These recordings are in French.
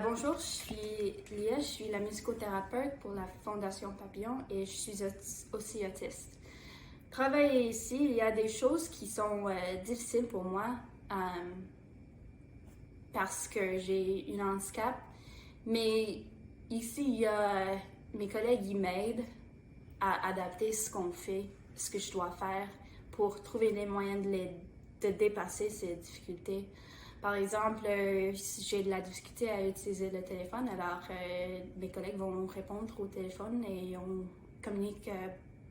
Bonjour, je suis Lia, je suis la musicothérapeute pour la Fondation Papillon et je suis aussi autiste. Travailler ici, il y a des choses qui sont difficiles pour moi euh, parce que j'ai une handicap, mais ici, il y a mes collègues qui m'aident à adapter ce qu'on fait, ce que je dois faire pour trouver les moyens de dépasser ces difficultés. Par exemple, si j'ai de la difficulté à utiliser le téléphone, alors mes collègues vont répondre au téléphone et on communique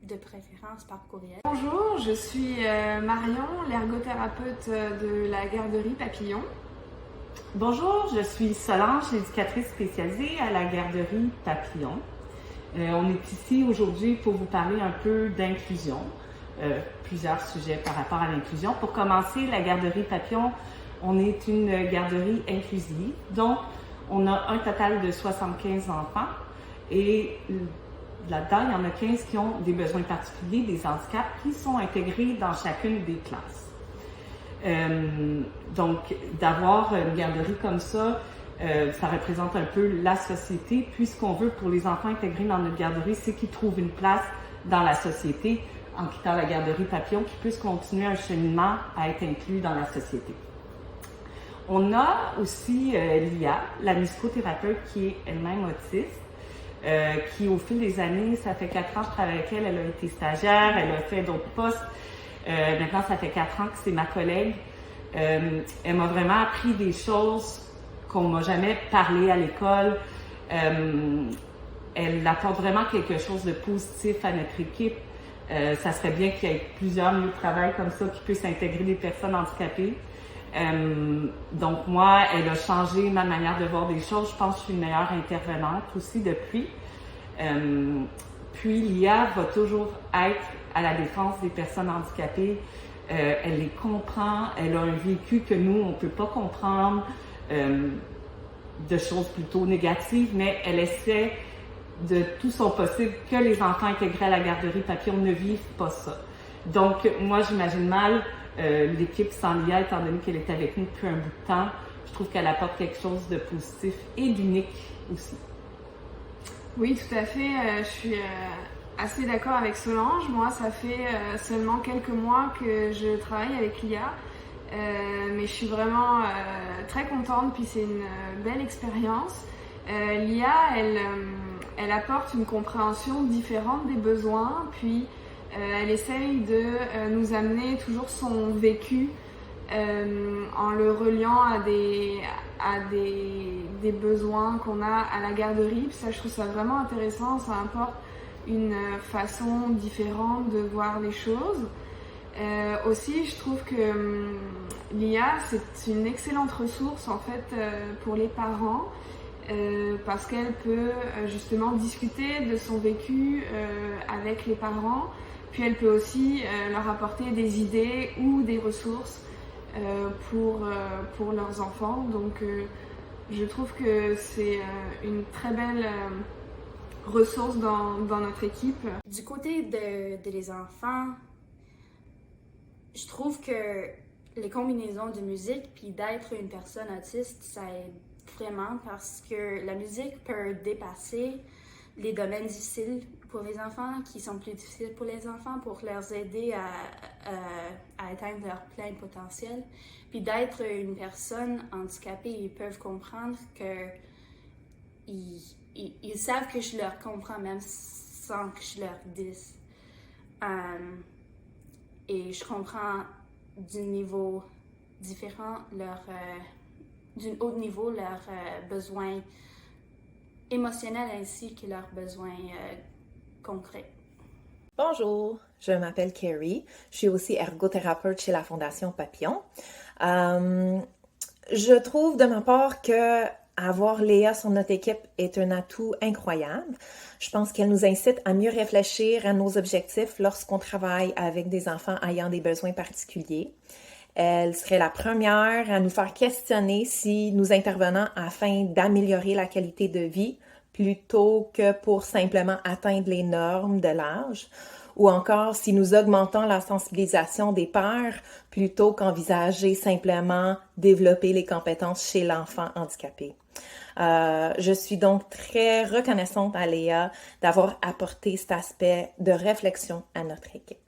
de préférence par courriel. Bonjour, je suis Marion, l'ergothérapeute de la garderie Papillon. Bonjour, je suis Solange, éducatrice spécialisée à la garderie Papillon. On est ici aujourd'hui pour vous parler un peu d'inclusion, plusieurs sujets par rapport à l'inclusion. Pour commencer, la garderie Papillon, on est une garderie inclusive, donc on a un total de 75 enfants et là-dedans, il y en a 15 qui ont des besoins particuliers, des handicaps, qui sont intégrés dans chacune des classes. Donc, d'avoir une garderie comme ça, ça représente un peu la société. Puis, ce qu'on veut pour les enfants intégrés dans notre garderie, c'est qu'ils trouvent une place dans la société en quittant la garderie Papillon, qu'ils puissent continuer un cheminement à être inclus dans la société. On a aussi Lia, la musicothérapeute qui est elle-même autiste, qui au fil des années, ça fait 4 ans que je travaille avec elle, elle a été stagiaire, elle a fait d'autres postes. Maintenant, ça fait 4 ans que c'est ma collègue. Elle m'a vraiment appris des choses qu'on m'a jamais parlé à l'école. Elle apporte vraiment quelque chose de positif à notre équipe. Ça serait bien qu'il y ait plusieurs lieux de travail comme ça qui puissent intégrer des personnes handicapées. Donc moi, elle a changé ma manière de voir des choses. Je pense que je suis une meilleure intervenante aussi depuis. Puis Lia va toujours être à la défense des personnes handicapées. Elle les comprend, elle a un vécu que nous, on ne peut pas comprendre, de choses plutôt négatives, mais elle essaie de tout son possible que les enfants intégrés à la garderie Papillon ne vivent pas ça. Donc, moi, j'imagine mal l'équipe sans Lia, étant donné qu'elle est avec nous depuis un bout de temps. Je trouve qu'elle apporte quelque chose de positif et d'unique aussi. Oui, tout à fait. Je suis assez d'accord avec Solange. Moi, ça fait seulement quelques mois que je travaille avec Lia. Mais je suis vraiment très contente, puis c'est une belle expérience. Lia, elle apporte une compréhension différente des besoins, puis elle essaye de nous amener toujours son vécu en le reliant à des besoins qu'on a à la garderie. Puis ça, je trouve ça vraiment intéressant, ça apporte une façon différente de voir les choses. Aussi, je trouve que l'IA, c'est une excellente ressource en fait pour les parents parce qu'elle peut justement discuter de son vécu avec les parents, puis elle peut aussi leur apporter des idées ou des ressources pour leurs enfants. Donc je trouve que c'est une très belle ressource dans notre équipe. Du côté de les enfants, je trouve que les combinaisons de musique puis d'être une personne autiste, ça aide vraiment parce que la musique peut dépasser les domaines difficiles pour les enfants qui sont plus difficiles pour les enfants pour leur aider à atteindre leur plein potentiel. Puis d'être une personne handicapée, ils peuvent comprendre que ils savent que je leur comprends même sans que je leur dise. Et je comprends d'un niveau différent d'un haut niveau leurs besoins émotionnels ainsi que leurs besoins concrets. Bonjour, je m'appelle Carrie. Je suis aussi ergothérapeute chez la Fondation Papillon. Je trouve de ma part que avoir Léa sur notre équipe est un atout incroyable. Je pense qu'elle nous incite à mieux réfléchir à nos objectifs lorsqu'on travaille avec des enfants ayant des besoins particuliers. Elle serait la première à nous faire questionner si nous intervenons afin d'améliorer la qualité de vie plutôt que pour simplement atteindre les normes de l'âge ou encore si nous augmentons la sensibilisation des pères plutôt qu'envisager simplement développer les compétences chez l'enfant handicapé. Je suis donc très reconnaissante à Léa d'avoir apporté cet aspect de réflexion à notre équipe.